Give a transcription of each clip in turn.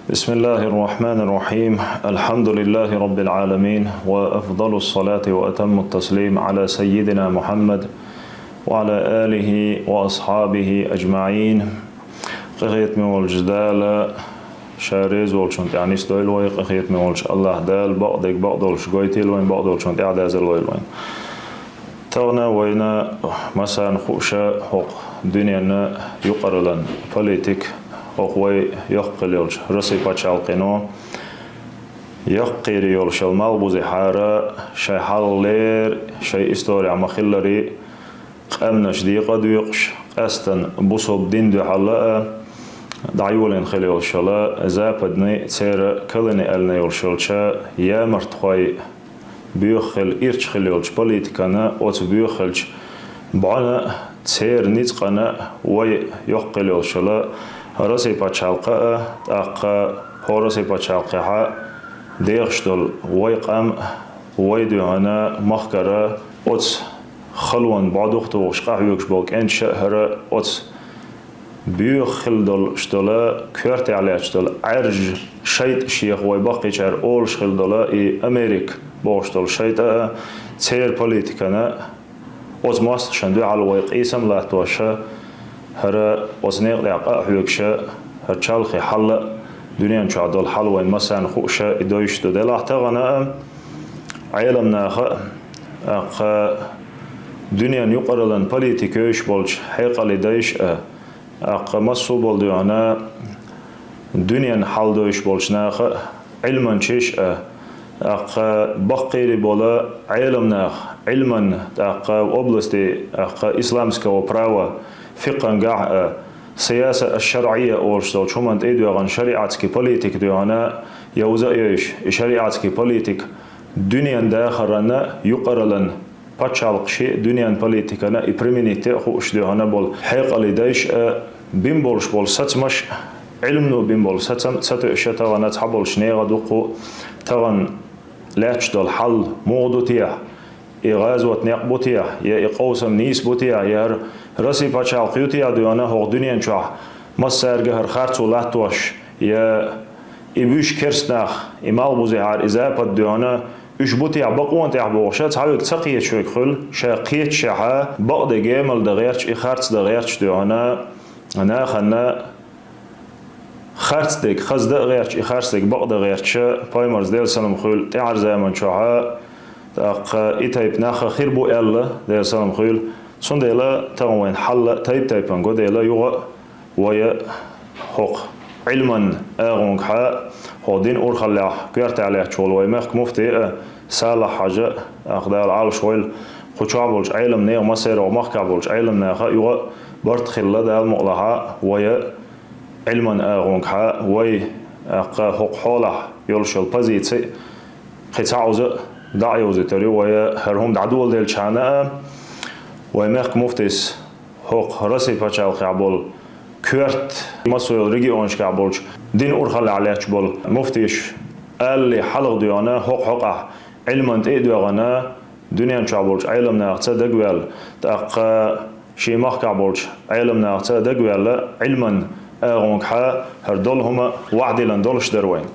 بسم الله الرحمن الرحيم. الحمد لله رب العالمين، وأفضل الصلاة وأتم التسليم على سيدنا محمد وعلى آله وأصحابه أجمعين. قخيت من والجدال شاريز والشنت يعني استويل وي قخيت من والش الله دال بقدولش قويتيل وين بقدولشنت إعدازل وين تونا وينا مثلا خوشة حق دنيانا يقرلن بوليتيك وي يقل يولش رسي باتشالقينو يقير يولش المالبوزي حارة شي حلير شي استوري عمخلري قامنا شديقة دويقش قاستن بوصوب دين دو حلاء دعيولين خلي يولشلا زابدني تسير كلني ألنا يولشلشا يا مرتخوي بيوخل إيرش خلي يولش بوليتيكانا وات بيوخلش بعنا تسير نيتقنا وي يقل يولشلا رسي باتشالقة تاقا هورسي باتشالقة ديغشتل ويقام ويدوهنا مخكرة أتس خلوان بعدوختو وشقاح يوكشبوك إن شهر أتس بيوخل دول شتولا كورتي على شتول عرج شيط شيخ ويبقي شهر أول شخل دولا إي أمريك بوشتول شيطة تسير بوليتيكانا أتس ماست شندو على ويقيسم لا توشا هر وزنيق لعقاء حيوكشا هر شالخي حل دنيا نشعدو الحل وين مسان خوشا إدويشتو دي لاحتغنا عيلمنا أخ دنيا يقرلن بوليتيكوش بولش حيقا لديش أخ مصو بولدوانا دنيا حل دوش بولش ناخ علما شيش أخ بقيري بولا عيلمنا علما أخ أبلستي أخ إسلامسكا وبراوة فقه قاع سياسة الشرعية أورشتول شو من تيدو عن شريعتك بوليتيك دونا يوزا إيش شريعتك بوليتيك دنيا داخرنا يقرلن باتشالق شيء دنيا بوليتيكنا إبريمينيتي خوش دونا بول حيق لديش بيمبولش بول ستمش علمنو بيمبول ستو إشتا غنا تحبول شنيغا دوقو تغن لاتش دول حل موضو تياه إغاز وتنيق بوتيا يا إقوسم نيس بوتيا يا رسي باتشال قيوتيا ديانا هو دنيا نشاح مسارجه هر خرطو لاتوش يا إبوش كرسناخ إمال بوزيهار إذا بد ديانا إش بوتيا بقوان تعبوشة تعبك تقية شوي خل شاقية شحا بق دجامل دغيرش إخرت دغيرش ديانا أنا خنا خرط دك خز دغيرش إخرت دك بق دغيرش بايمرز ديل سلام خل تعر زمان شحا تاق إتايب ناخ خير بو إلا ديل سلام خل صن ديلا تغوين حل تايب انغو ديلا يوغا ويا حق علما اغونك حا هودين اور خلع كيرت عليه شول ويمخ مفتي سالا حاجه اخدال على شويل خوشابولش علم نيغ مسير ومخ كابولش علم ناخ يوغا برت خلا دال مقلها ويا علما اغونك حا وي حق حوله يولشل بازيتسي خيتاوز دايوز تري ويا هرهم دعدول ديل شانا ويمخ مفتيس حق رسي باتشال قابل كورت مسؤول ريجيونش قابلش دين أورخل عليش بول مفتيش اللي حلق ديانا حق علما تيدوغنا دنيا قابلش علمنا تصدق ويل تاق شي مخ قابلش علمنا تصدق ويل علما اغونك حا هردول هما وعدي لندولش دروين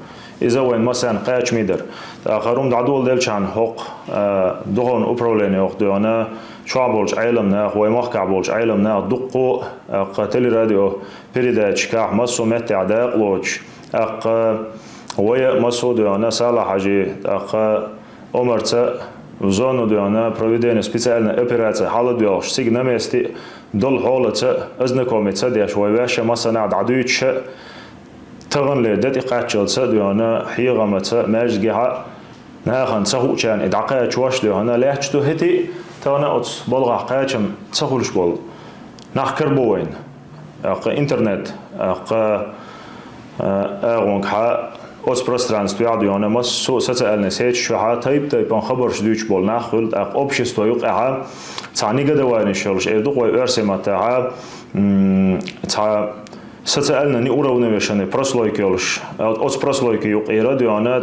إذا وين مثلا قاش ميدر آخرهم دعدول دلش عن حق دهون أبرولين يأخذونا شعبولش عالمنا ويمخ كعبولش عالمنا دقو قتل راديو بريداتش كاح مسو مت عداق لوش ويا مسو ديانا صالح حاجي أمرت زونو ديانا برويدين سبيسالنا أوبراتة حالة دياش سيجنا مستي دول حالة أزنكم تصديش ويواش مثلا عدويتش تغن لدت إقاتشل سديانا حيغمة ماجدها ناخن سهو كان إدعقات واش ديانا لاتشتو هتي تانا أتس بلغ قاتشم سهولش بول نحكر بوين إنترنت أغونك حا أتس برسترانس بيعديانا مس سو ستسألنا سيتش شو تايب خبرش دوش بول ناخل أوبشيس تويق تعني قد وين شلش إيدوق ويرسي متاعها ستسألنا ني ونوشني برسلويك يولش أتس برسلويك يقيرا ديانا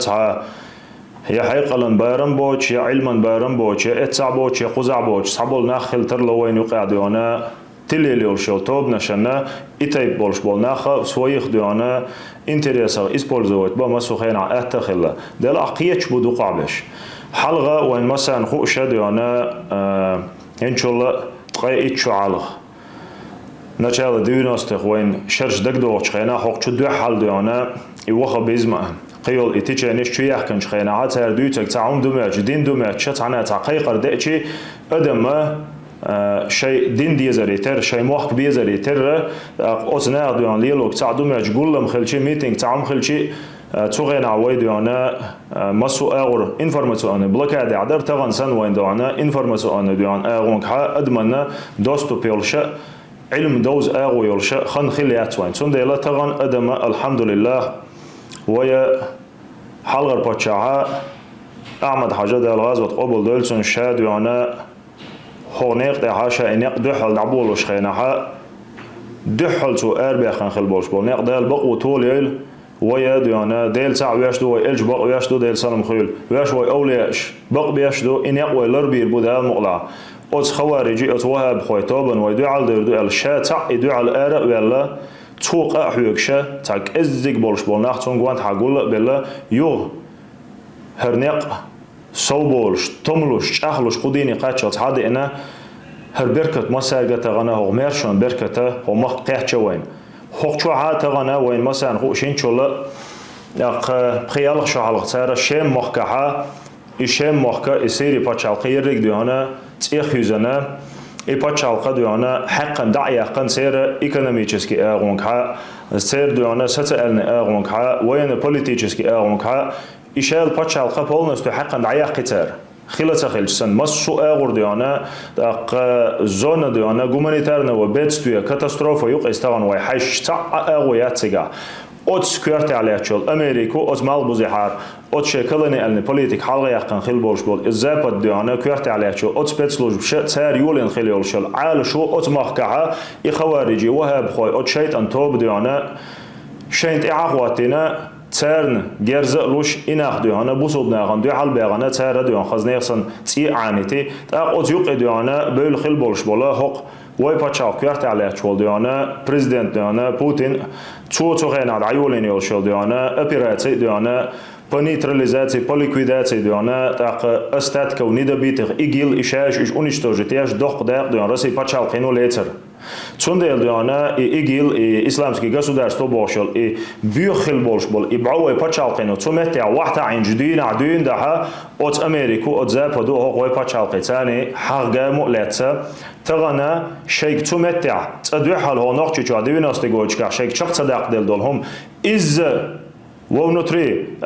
هي حقيقة بارم بوش يا علما بارم بوش يا اتسع بوش يا قزع بوش صعبول ناخل ترلو وين يقع ديانا تلي يولشو توب نشنا إتاي بولش بولناخا سويخ ديانا إنتريسر إسبولزوت بما سخينا أتخلا ده العقية بدو قابش حلقة وين مثلا خوشة ديانا إن شاء الله تقاي إتشو علغ نجال ديناستخ وين شرش دقدو خينا حق شو دو حل ديانا يوخا بيزما قيول إتيجانيش شو يحكن خينا عتر دوتك تعوم دمج دين دمج شت عنا تعقيق ردأشي أدم شيء دين ديزريتر شيء موحك بيزريتر أصنع ديان ليلوك تعدم يجقولهم خلشي ميتينغ تعم خلشي تغين عويد ديانا مسو أغر إنفورماسيون بلوكاد عدر تغن سن وين ديانا إنفورماسيون ديان أغونك ها أدمنا دوستو بيلشة علم دوز أغو يلشة خن خليات وين سن ديلا تغن أدم الحمد لله ويا حلغر باتشاها أحمد حاجة ديال الغاز وتقبل دولسون شاد ديانا هونيق ده حاشا إنيق دحل دعبولوش خيناها دحل تو أربع خن خلبوش بول نيق ديل بقو توليل ويا ديانا ديل ساع ويشدو ويلج بق ويشدو ديل سلم خيل ويش وي أوليش بق بيشدو إنيق ويلربير بودها مقلع أوز خوارجي أتوهب خويتوبن ويدعال ديردو الشاتع يدعال أرق ويلا توق أحيوكشة تاك إزيك بولش بول ناختون قوانت حقول بلا يوغ هرنيق صوبولش تملوش أخلوش خديني قاتشات هذا إنه هر بركة مساجة تغنى هو ميرشون بركة هو مقطع وين هو عاد تغنى وين مثلا هو شين شولا يق بخيالك شو على خسارة شيم مخكها إشيم مخك يصير بتشال خيرك ديانا تأخذنا بتشال ديانا حقا دعية حقا سير إيكونوميكسكي أغونكها سير ديانا ستألنا أغونكها وين بوليتيكسكي أغونكها إشال بتشال قبول نستو حقا دعية قتار خلص خلصن مسو أغور ديانا دق زون ديانا جومانيتارنا وبيتستويا كاتاستروفا يق استوان ويحش تاع أغويات سجا أوتس كيرت على شغل أمريكا أوتس مال بزحار أوتس شكلني أن البوليتيك حلقة يحكن خل بولش بول الزابط ديانا كيرت على شغل أوتس بيتسلوج بش سار يولين خليول شغل عال شو أوتس مخكعة يخوارجي وهاب خوي أوتس شيء أن توب ديانا شيء إعاقواتنا ترن جرزة لوش إناخ ديانا بوسود ناقن دي حال بيغانا تر ديان خزنيخسن تي عانيتي تاق يوق ديانا بيل خل بولش بولا حق وای پچاو کارت عليه شول ديانا بريزيدنت ديانا بوتين تو غينا عيولين يول شول ديانا اپيراتي ديانا بنيتراليزاتي بوليكويداتي ديانا تاق استات كوني دبيتر إيجيل إشاش إش أونيشتوجتياش دق داق ديان رسي پچاو قينو ليتر Цундел диана игил исламский государство бошел и бюхил больш бол и бауэ пачалкино цуметя вахта инждин адин daha от Америку от западу хой пачалки цани хагаму леца тагана шейк цуметя цадвихал хонох чича 90 гочка шейк чак цадак дел долхом из внутри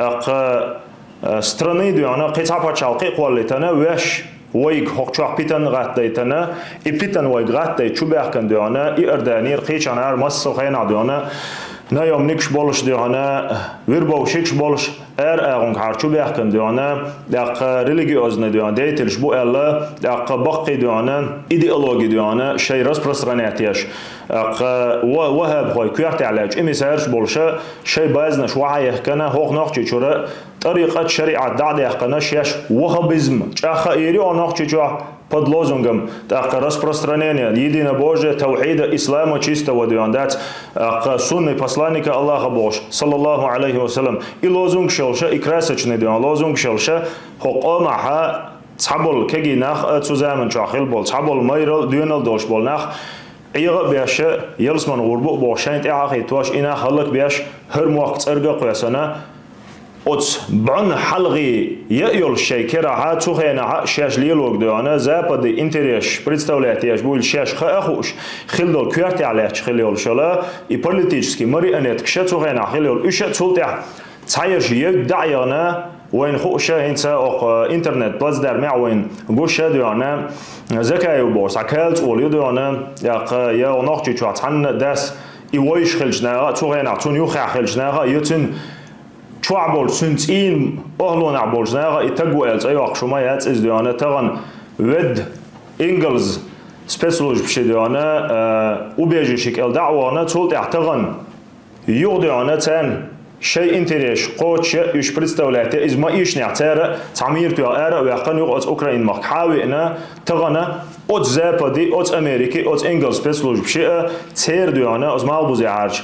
страны диана кица пачалки قوالتنا وش ويك حقوق بيتن غاتيتنا إبتن ويك غاتي شو بيحكن ديانا إردانير قيش أنا مصر خينا ديانا نيوم نكش بولش ديانا ويربوشيكش بولش أغنك عارشو بيحكن ديانا داق ريليجيوزنا ديانا ديتلش بو ألا داق بقي ديانا إيديولوجي ديانا شيء رسبرسرانياتيش وهاب خوي كيرتي علاج إمي سيرش بولشا شيء بازنش وعي يحكنا هوغ نوخشي شورا طريقة شريعة دعدة يحكنا شيش وهابيزم شاخا إيري ونوخشي شوح под лозунгом так распространения единого Божия, таухида, ислама чистого диандат, сунны посланника Аллаха Бож, саллаллаху алейхи вассалам, и лозунг шелша, и красочный диан, лозунг шелша, хокомаха, цабол кеги нах, цузамен чахил бол, цабол майрал, дюнал дош бол нах, إيغا بياش يلسمن غربو بوشين تعاقي توش إنا خلق بياش هر موقت أرقى قياسنا أوتس بعن حلقي يأيول شيء كراها تخينها شاش ليلوك دوانا زابد إنتريش представляете بقول شاش خأخوش خلدول كيرتي عليه خليول شلا إبوليتيكسكي مري أنت كشة تخينها خليول إيش تسولتها تعيش يدعينا وين خوشة إنسا أو إنترنت بلس در معوين قوشة دوانا زكاة يبورس عكالت أولي دوانا يا وناقشي شو عن داس يويش خلجناها تخينها تونيوخ خلجناها يتن شو عبول سنتين أهلون عبول زناغا يتقوالت أيوة شو ما ياتس إز ديانا تغن ود إنجلز سبيسلوج بشي ديانا وبيجي شكل دعوانا تولت اعتغن يو ديانا تان شيء انتريش قوتش يش представляет из маишня цера цамирту ара вяқаню от Украин маххавина тагана от запади от Америки от Engels спецслужбши цердуана از малбузи арч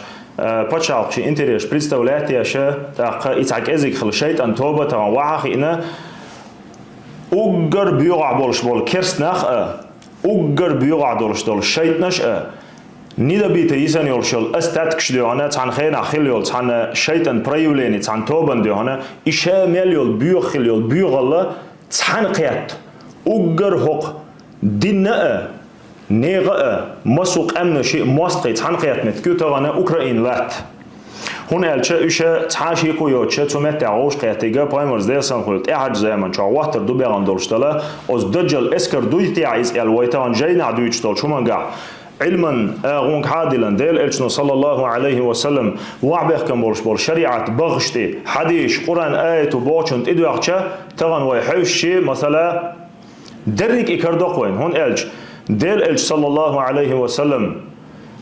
почалчи интереш представляет яша так ицак язык хил шайтан тоба та вахина угар бюга болш бол керснах угар бюга долш дол шайтнаш نيدا بيت يسان يولشل استاتكش دهانه تان خينا خيل تان شيطان برايوليني تان توبن دهانه إشاء مليول بيو خيل بيو غلا تان قيات أجر حق دينه نيغه مسوق أمن شيء ماستقي تان قيات متكو تغنى أوكرين لات هون الچه إشاء تعاشي كويوتشه تومت تعوش قياتيجا بايمرز ديسان خلت إحد زمان شو وقتر دو بيعن دولشتلا أز دجال إسكر دويتي عايز الويتان جاينا دويتشتال شو منقع علما غونك عادلا ديل إلشنو صلى الله عليه وسلم وعبيخ كم بول شريعة بغشتي حديث قرآن آية وبوشنت إدو أخشى تغن ويحوشي مثلا دريك إكردوق وين هون إلش ديل إلش صلى الله عليه وسلم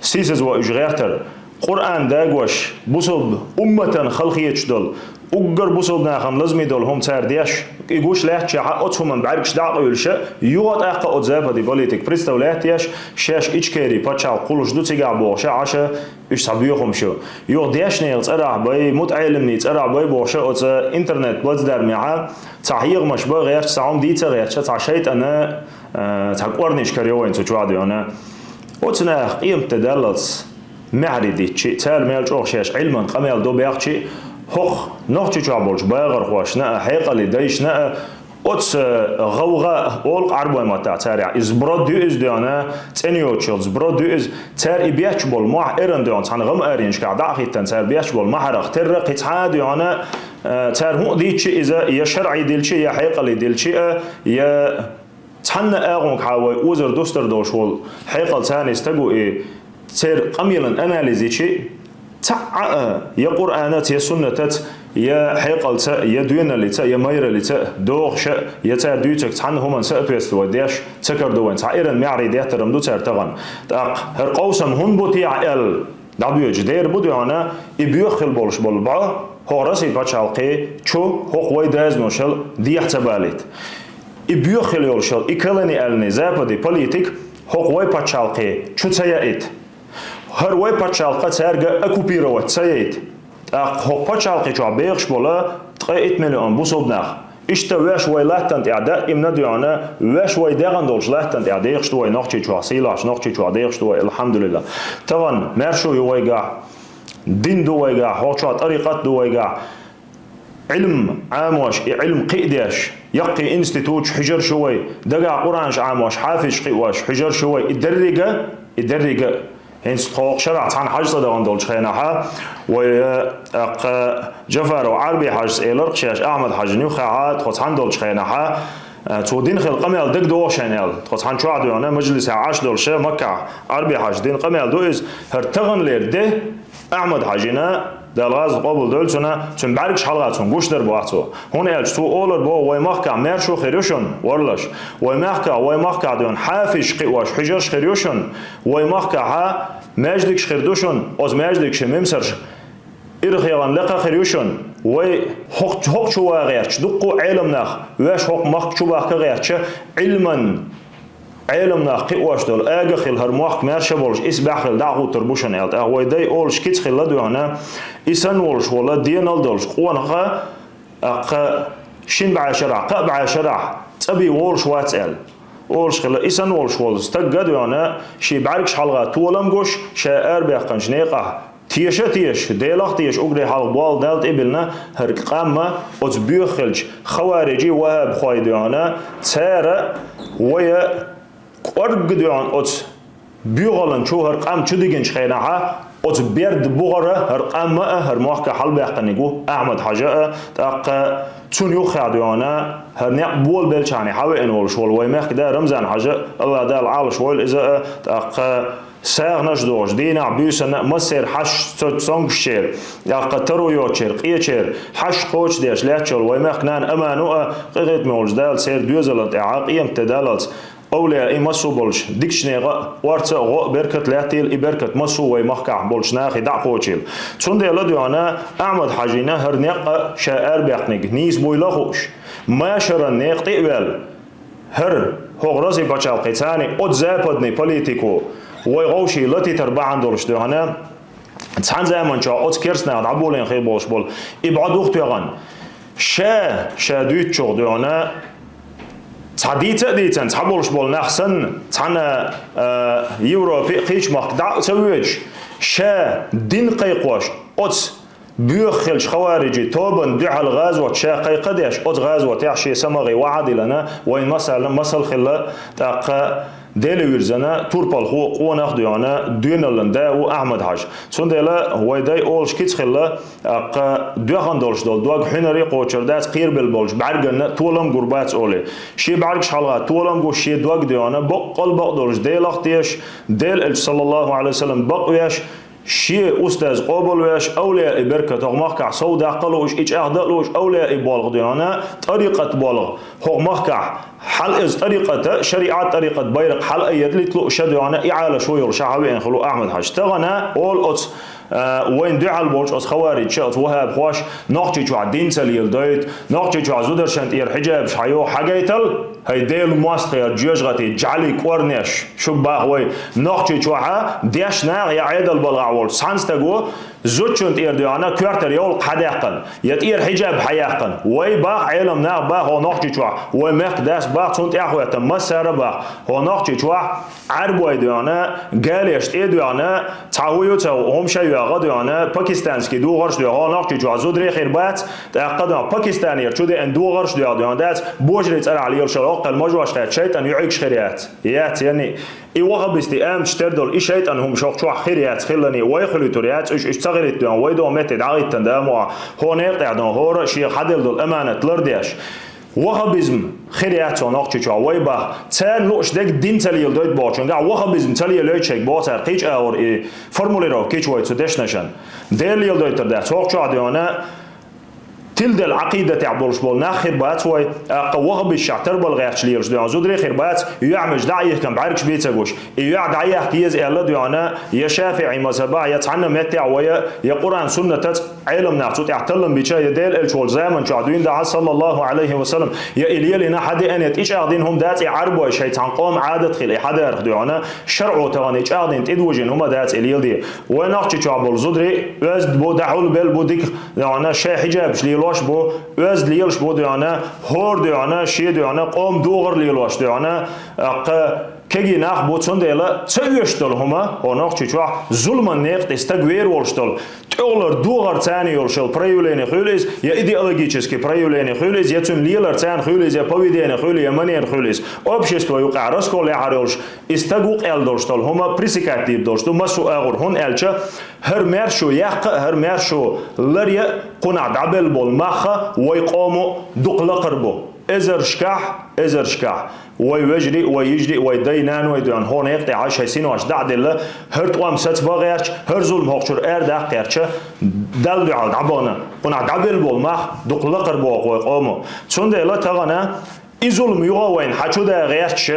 سيسز وإجغيرتر قرآن داقوش بصب أمة خلقية دول أجر بصب ناخن لازم يدول هم تارديش يقولش لا شيء أتهم من بعرفش دعوة يلشة يوقت أقا أتزاب هذه بوليتك بريستولاتيش شاش إيشكيري بتشال قولش دو تيجع بوشة عشا إيش سبيوهم شو يوقت ديش نيلت أرع باي متعلم نيت أرع باي بوشة أت إنترنت بلاد در معه تحقيق مش با غير سعام دي تغير شت عشيت أنا تقورنيش كريوين تجوادي أنا أتنا قيم تدلت معرضي شيء تال ميل جوشش علما قميل دو بيعشي هخ نوتي جابولش باغر خوش نا حيقلي دايش نا أتس غوغا أول عربي ما تعترع إزبرد دو إز ديانا تنيوتشل زبرد دو إز تار إبياتش بول مح إيران ديان تان غم أرينش كعدا أخيتن تار بياتش بول محرق تر قطعة ديانا تار هو ديتش إذا يا شرعي ديلشي يا حيقلي ديلشي يا تحنا أغون كحاوي وزر دوستر دوشول حيقل تاني استجو إيه تار قميلا أناليزي شيء تع يا قرآنات يا سنتات يا حيقل يا دوينا لتا يا مير لتا دوغش يا تار دوتك تحن هما سأبيست وديش تكر دوين تعيرن معري ديترم دو ترتغن تاق هر قوسم هون بوتيع ال دابيو جدير بوديانا يبيخل بولش بالبع هورسي باتشالقي شو هو قوي داز نوشل دي احتباليت يبيخل يولشل يكلني النزاب دي بوليتيك هو قوي باتشالقي شو تسيئت هر وای پچالقه ترجع اکوپیروات سعید هو پچالقه جو بیخش بالا 3 میلیون بوسود نخ اشتواش وای لاتند اعداء امنا دیانه واش وای دغن دولش لاتند اعداء شتوای نخچی جو سیلاش نخچی جو اعداء شتوای الحمدلله طبعا مرشو یوایگا دین دوایگا هوچات طریقت دوایگا علم عاموش علم قيداش يقي انستيتوت حجر شوي دقا قرانش عاموش حافظ قيواش حجر شوي الدرجه هنس تخوق شرع عن حاج صدقان دولش خيناها ويق جفر وعربي حاج إيلر قشاش أحمد حاج نيوخاعات خد عن دولش خيناها تودين خل قميل دق دوش هنيل خد عن شو عدو أنا مجلس عاش دولش مكة عربي حاج دين قميل دوز هرتغن ليرده أحمد حاجنا دلغاز قبول دولتنا تون بعرفش حلقاتهم گوش در باعتو هون الش تو اولر با وای مخکا مرشو خیروشون ورلش وای مخکا دون حافش قواش حجرش خیروشون وای مخکا ها مجدکش خیردوشون از مجدکش ممسرش إرخيان لقى خيروشون وي حق شو غيرش دقو علم نخ واش حق مخ شو باخ غيرش علم ناقي واش دول اغخل هر موخ مرشه بولش اس بخل داغو تربوشن الت هو داي اولش كيت خلا دونا اسن ولش ولا دينال دولش قونخه اق شين بعشرة ق بعشرة تبي ولش واتل ولش خلا اسن ولش ولس تقد وانا شي بعركش حلقه تولم gosh شاعر بيقنش نيقه تيش ديلاخ تيش أقري حال بال دالت إبلنا هر قامة أز بيخلج خوارجي وهاب خايدوانا تسارة ويا قرب قدوان أز بيغلن شو هر قام شديجنش خيناها أز بيرد بغرة هر قامة هر موحكة حال بيقنيقو أحمد حاجة تاق تون يخادوانا هر نيق بول بلشاني حاوي إنول شوال ويمخ ده رمزان حاجة الله دال عال شوال إذا تاق ساغ نجدوش دينا بيوسنا مصير حش تسونغشير يا قطرو يوتشير قيتشير حش قوش ديش لاتشل ويمخ نان امانو قيت مولج دال سير دوزلت اعاقيم تدالت أولياء مسو بولش ديكشنيغا وارتا غو بركت لاتيل إبركت مسو ويمحكع بولش ناخي دعقوشيل تون دي لديونا أحمد حاجينا هرنيق شاعر بيقنيق نيس بويلخوش ما شرن نيق تقبل هر هغرزي بچال قيتاني ات زاپدني بوليتيكو ويغوشي لتي تربعن دولش ديونا تسان زمان شا ات كيرسنا عبولين خير بولش بول إبعاد وقت يغن شا دوت شغ ديونا تعديتن تعبولش بول نحسن تانا يوروبي قيش مقدع تسويج شا دين قيقوش ات بيخلش خوارجي توبن دع الغازوة شا قيقديش ات غازوة تعشي سمغي وعد لنا وين مثلا مثل خلا تاق ديلويرزنا توربال خو قوناخ ديانا دينلندا و احمد حاج سوندلا هو داي اولش كيتس خلا اق دوغان دولش دول دوغ حنري قوچرداس قير بالبولش بعرغن تولم غربات اولي شي بعرغ شالغا تولم غو شي دوغ ديانا بقل بق دولش ديلاختيش ديل صلى الله عليه وسلم بقياش شي أستاذ قابل ويش أولياء بركة تغمقع سودا قلوش إيش أهدلوش أولياء بالغ ديانا طريقة بالغ هغمقع حل إز طريقة شريعة طريقة بيرق حل أيد لتلو شديانا إعالة شوية شعبين خلو أحمد حاج تغنى أول أتس وين دعا البولش أس خوارج شات وهاب خوش نقطة جو عدين سليل دايت نقطة جو عزودر شنت إير حجاب شحيو حاجيتل هاي ديل ماستر جيجغتي جعلي كورنيش شو باهوي نقطة جو ها ديش ناغ يا عيد البلغاول سانستغو زوجنت إير ديانا كوارتر يول حداقن يتير حجاب حياقن وي باغ علم ناغ باغ هو نقطة جو وي مقداس باغ سنت أخوات مسار باغ هو نقطة جو عربوي ديانا قاليش إيه ديانا تعويو تعو هم شيء غاديانا باكستانسكي دو غرش دو هاناق جو عزودري خيربات تاقدنا باكستانير شودي ان دو غرش دو دات بوجري تسال على الشراق المجوش تاع شيطان يعيش خيريات يات يعني اي وغب استئام تشتردل اي شيطان هم شوق شو خيريات خلني ويخلو توريات ايش تغريت دو ويدو مت دعيت تندموا هون يقعد هور شي حدل دول امانه لرديش وهابيزم خيريات وناقش جو ويبا تان لوش دك دين تليل دوت باتشون قا وهابيزم تليل لوشك باتر قيش اور فرموليرو كيش وايت سدشنشن دليل دوت ده توق جو ديانا تلد العقيدة تعبولش بول ناخر بات وي قوه بالشعتر بالغيرش ليرش ديان زودري خير بات يعمج دعيه كم بعركش بيتسوش يع دعيه كيز الله ديانا يا شافعي مذهبا يتعنى متع ويا يا قران سنه علم نعتو تعتلم بيشا يدل الشول زمن شادوين دعا صلى الله عليه وسلم يا اليلنا حد ان ايش اخذينهم دات عربو شيطان قوم عاده خلي حدا ديانا شرعو تغني ايش اخذين تدوجن هم دات اليل دي وناقش شعبول زودري وزد بو دعول بل بوديك ديانا شي حجاب ليلوش بو وزد ليلش بو ديانا هور ديانا شي ديانا قوم دوغر ليلوش ديانا كي ناخ بوتسون ديلا تسويشتل هما هناك تشوا ظلم نيقت استغوير ولشتل تولر دوغر تاني يولشل بريولين خوليز يا ايديولوجيسكي بريولين خوليز يتون ليلر تان خوليز يا بويدين خولي يا منين خوليز اوبشيستو يوقع راسكول يحرولش استغوق الدولشتل هما بريسيكاتيف دولشتو مسو اغور هون الچا هر مرشو يق هر مرشو لريا قنع دبل بول مخ ويقومو دقلقربو ازرشكح ويجري ويجري ويدينان ويدان هون يقطع عاش هيسين واش دعدل هرت قام ست باغيرش هر ظلم هوقشر اردا قيرچ دل دعال عبانا قنع دبل بول مخ دقلقربو ويقومو چون دلا تغنا ای ظلم يوغا وين حچو دا غيرچ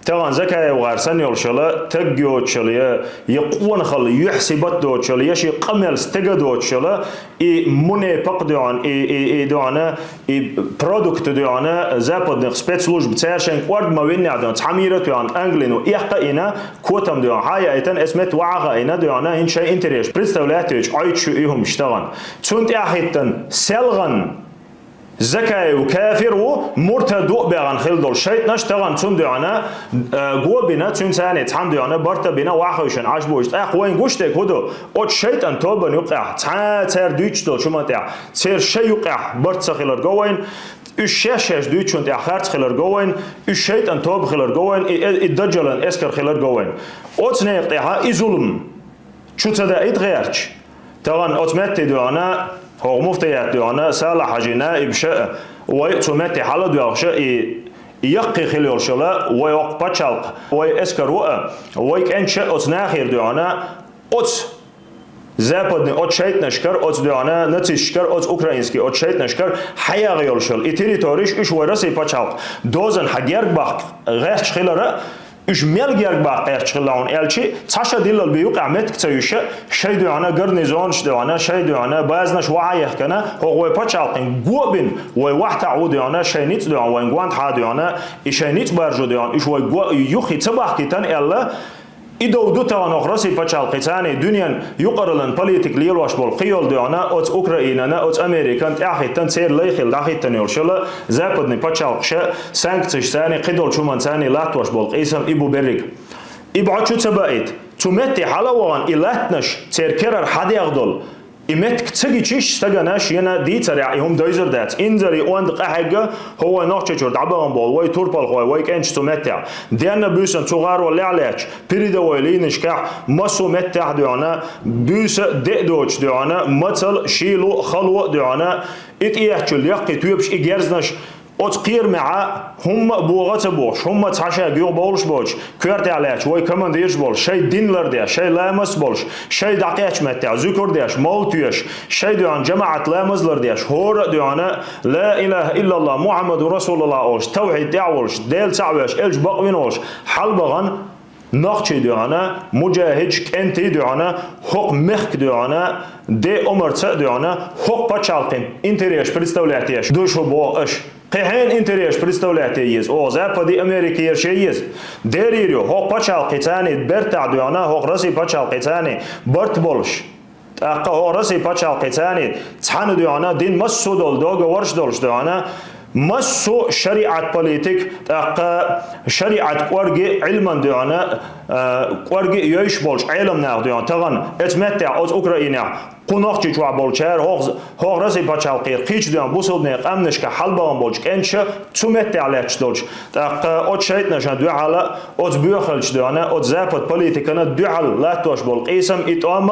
تغان زكايا وغارسن يولشلا تجيو تشليا يقون خل يحسبت دو تشليا شي قمل ستجدو تشلا اي موني بقدون اي دوانا اي برودكت دوانا زابد سبيتسلوج بتاعشن قرد ما وين عدن تعميره دون انجلينو يحقينا كوتم دون هاي ايتن اسمت وعغا اينا دوانا ان شيء انتريش بريستولاتيج ايتشو ايهم اشتغل تونت احيتن سلغن زكاي وكافر ومرتد بغن خلدول شيط نشتغن تندعنا غوبنا تنساني تحمدعنا برتبنا واخوشن عجبوش اخوين غشتك هدو او شيطان توبن يقع تر دوچتو شما تاع سير شي يقع برت خلر غوين الشاشش دوچون تاع خرت خلر غوين الشيطان توب خلر غوين الدجلن اسكر خلر غوين اوتنه يقطعها ظلم شو تدا يتغيرش طبعا اوتوماتيك دوانا هو مفتيات دوانا صالح حجينا إبشاء ويتوماتي حالة دواشة يقي خليل شلا ويقبض شلق ويسكر وقا ويكأنشاء أتناخير دوانا أت западный от шейтнашкар от дуана нацистшкар от украинский от шейтнашкар хаягиолшал и территориш уж войраси пачал дозен хагербах герч хилара уж мелгербах герч хилаун элчи цаша дилал بيوقع متكتيوشا شي дуана гарнизонш дуана شي дуана базнаш وعيخ كنا هو пачал гобин وي واحد عود дуана شينيت дуана وين гвант ха дуана и شينيت баржу дуана уж وي يخي تبخ كتن الا إدو دو توان أخرسي بچال قتاني دنيا يقرلن بوليتيك ليلواش بول قيول دونا أوت أوكرانيا أوت أمريكا أحيتن سير ليخيل أحيتن يرشلا زابدني بچال قشة سانكتش ثاني قدول شومان ثاني لاتواش بول قيسم إبو بريق إبعاد شو تبايت تمتي حلوان إلاتنش سير كرر حد يغدل إمت كتسجي تشيش استجناش ينا دي ترى يوم دايزر دات إنزري وند قحجة هو ناقشة عبارة بول واي توربال واي كأنش تمتع دينا بيسن صغار ولا علاج بريدة ويلينش كح مسو متع دعنا بيس دقدوش دعنا مثل شيلو خلو دعنا إتيحشل يقي توبش إجرزنش أتقير مع هم بوغات بوش هم تعشى جيو بولش بوش كرت عليش وي كمان ديش بولش شيء دينلر ديش شيء لامس بولش شيء دقيقش متع ذكر ديش مولتيش شيء دعان جماعة لامزلر ديش هور دعانا لا إله إلا الله محمد رسول الله أولش توحيد دعولش ديل تعوش إلش بقوينوش حلبغن ناقشي دعانا مجاهد كنتي دعانا حق مخك دعانا دي أمرت دعانا حق بچالقين انتريش представляетесь دوشو بوغش قهين انتريش представляетесь او запади Америки ершеيز ديريريو حق بچالقي تاني برتع دعانا حق رسي بچالقي تاني برت بولش اقا حق رسي بچالقي تاني تحن دعانا دين مسو دول دوغ ورش دولش دعانا مسو شريعة بوليتيك تاق شريعة قرقي علما دعانا قرقي يوش بولش علم ناق دعانا تغن اتمتع از اوكرانيا قناقچي جوا بولچر هوغ رسي بچالقي قيچ دعانا بوسودنيق امنش كحلبان بولش كنش تمتع لچ دولش تاق ات شيطنشان دعالا ات بيخلش دعانا ات زابط بوليتيكنا دعال لاتوش بول قيسم اتام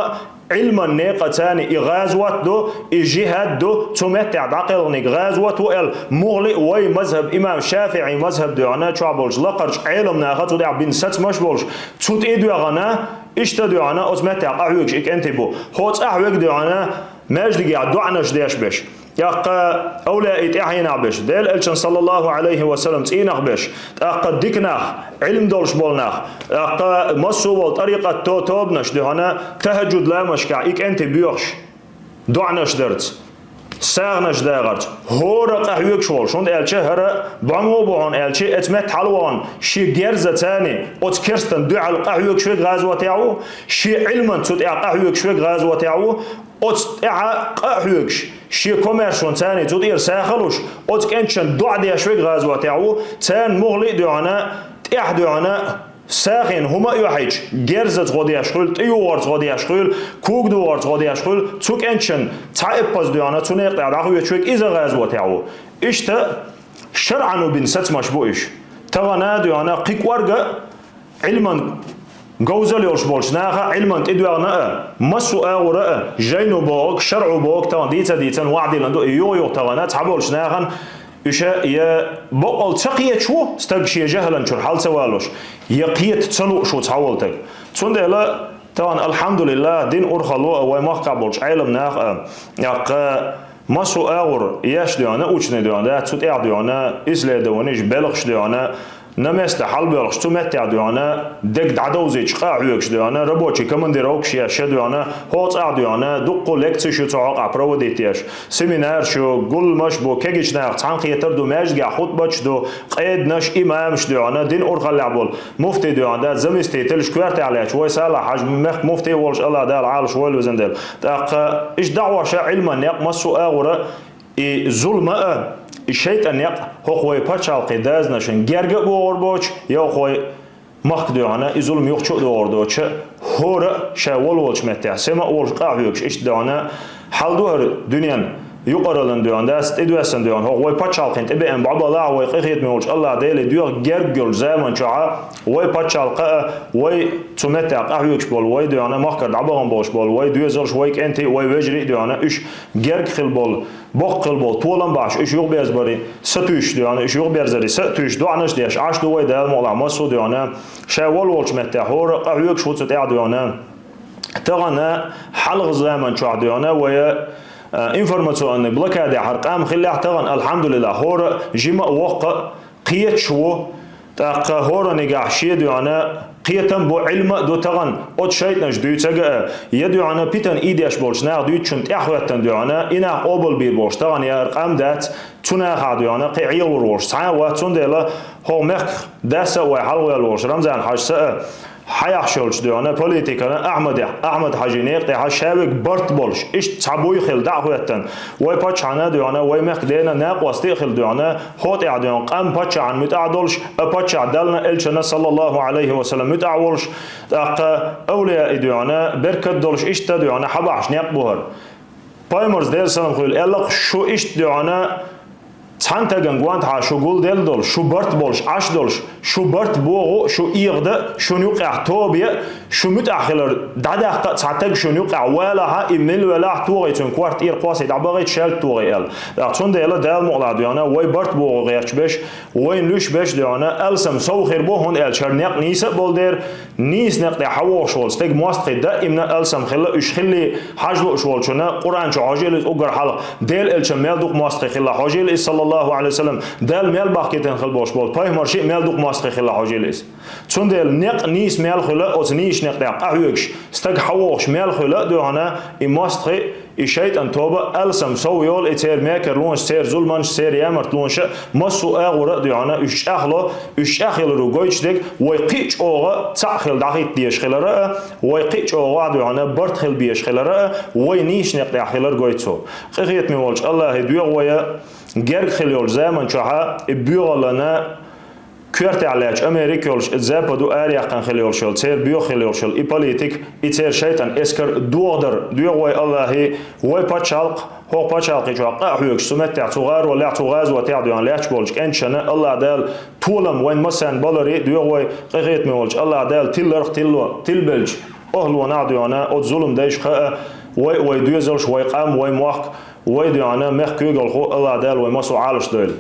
علما نيقة تاني غازوات دو جهاد دو تمتع داقلني غازوات وال مغلي وي مذهب امام شافعي مذهب دعنا شعبولش لقرش علم ناخت ودع بين ست مشبولش تسوت ايدو غنا اشتا دعنا اتمتع قهوكش اك انتبو هوت احوك دعنا ماجدي قاعد دعناش ديش بش يق أولئك إحينا بش دل إلشان صلى الله عليه وسلم تينخ بش أق ديكنخ علم دولش بولنخ أق مسو طريقة توبنش دهنا تهجد لا مشكع إك أنت بيوش دعناش درت ساغنش داغرت هورا قهوك شول شوند إلشة هرا بعمو بوهن إلشة اتمت حلوان شي جرزة تاني ات كرستن دعا القهوك شوي غازوة تاعو شي علما تدعا قهوك شوي غازوة تاعو ات قهوكش شي كوميرشون تاني تدير ساخلوش ات كنشن دعا ديا شوي غازوة تاعو تان مغلي دعانا تيح دعانا ساخن هما يوحيج جرزت غادي اشخول تيوارت غادي اشخول کوک دوارت غادي اشخول توك انشن تعب باز دیانا تو نقطع راهو يشوك اذا غازوه تاعو اشتا شرعا وبين ست مشبوش تغنا دیانا قيق ورقه علما جوزل يوش بولش ناخا علما تدوانا مسو اورا جينو بوك شرعو بوك تان ديتا وعدي لندو يو تغنا تعبولش ناخا إشا يا بقول تقية شو استقشي جهلا شو حال سوالوش يقيت تسلو شو تحولتك تسوند لا طبعا الحمد لله دين أرخلو أو ما قبلش علم ناخ يق مسو أور ياش ديانا أوشنا ديانا تسوت إع ديانا إسلا دوانيش بلغش ديانا نمست حال بلغش تمتع ديانا دق دعدوزيش قاعوكش ديانا ربوشي كمان ديروكش ياش ديانا هوت إع ديانا دقو لكتس شو تعاق عبرو ديتياش سيمينار شو قل مش بو كيجش ناق تانقي يتردو ماجدع خطبتش دو قيد نش إمامش ديانا دين أرخل لعبول مفتي ديانا زمستي تلش كوارتي عليك شوي سالة حجم مخ مفتي والش الله دال عالش ويل وزندل تاق إيش دعوة شا علما ناق مسو أغورا ظلمة الشيطان يق هو خوي باتشال قداز نشن جرجع بوربوش يا خوي مخ دعانا ظلم يخشوا دوردوش هور شاول والش متع سما والش قاعيوش إيش دعانا حال دور دنيا يقرلن ديان دست ادوسن ديان هو وي باتشالقين تبي ان بعض الله وي قيت مولش الله ديلي ديو جرجل زمان شعا وي باتشالقه وي تمتع قهوكش بول وي ديانا ماكر دعبان باش بول وي دوزر شويك انت وي وجري ديانا ايش جرج خل بول بقل بول طولن باش ايش يوق بيزبري ستوش ديانا ايش يوق بيرزري ستوش دوعنش ديش عاش دو وي دال مولا مسو ديانا شاول ولش متع هور قهوكش وتع ديانا تغنى حلق زمان شو عديانا ويا انفورماسيون بلوكادي حرقام خلاه تغن الحمد لله هور جيما وق قيت شو تاق هور نجاح شيء ديانا قيتم بو علم دو تغن ات شيطنش دوي تجا يدو انا بيتن ايديش بولش نا دوي چون اخوتن ديانا انا قبل بير بولش تغن يا ارقام دات تنا خاديانا قيعي وروش سا واتون ديلا هو مخ داسا وحلو الورش رمزان حاجه حياح شولش ديانا بوليتيكا احمد حاجينيق ده شابك برت بولش ايش تعبوي خل دعوتن وي باتشانا ديانا وي مخ دينا ناقوستي خل ديانا هوت اعديان قام باتشان متعدلش باتش عدلنا الشنا صلى الله عليه وسلم متعولش اولياء ديانا بركت دولش ايش تديانا حباش نيقبوهر بايمرز دير سلام خيل الق شو ايش ديانا تانتاگن گوانت ها شو گول دل دول شو برت بولش عش دولش شو برت بوغو شو إيغده شو نيوقع توبيا شو متأخر دادا تانتاگ شو نيوقع ولا ها إمل ولا توغي تون كوارت إير قاسي دعباغي شال توغي ال تون ديلا دال مقلا ديانا وي برت بوغو غيرش بش وي نوش بش ديانا ألسم سو خير بو هون ال شرنيق نيسة بول دير نيس نقطع حوا شول ستيق مواست خدا إمنا ألسم خلا إش خلي حاجلو شول شونا قرآن شو عاجل أوجر حلق ديل ال شمال دوق مواست خلا حاجل صلى الله عليه وسلم دال مال باقيتن خل باش بول باي مرشي مال دوق مواست خلا حاجلس چون دل نق نيس مال خلا أو نيش نقطع قهويش ستيق حواش مال خلا دهانا إماست الشيطان توبة ألسم سويول إتير ماكر لونش سير زلمانش سير يامرت لونش مسو أغورا ديانا إش أخلا إش أخل روجيش ديك ويقيش أوغا تأخل دقيق ديش خلرا ويقيش أوغا ديانا برت خل بيش خلرا وينيش نقطع خلر جويتسو خيرت ميولش الله هدوء ويا جرق خليول زمان شها بيوغ لنا كورت علاج أمريكولش إتزابدو أريقان خليولشل تير بيو خليولشل إبوليتيك إتير شيطان إسكر دوغدر دوغوي الله وي باتشالق هو باتشالق يجوا قاحوك سمت تعتغار ولا تعغاز وتعديان لاش بولش كنشنا الله دال طولم وين مسان بالري دوغوي قيقيت مولش الله دال تيلرخ تيلبلج أهلو نعديانا أو ظلم دايش خاء وي دوزلش وي قام وي موخ وي ديانا مخ كوغل خو الله دال وي مسو عالش دول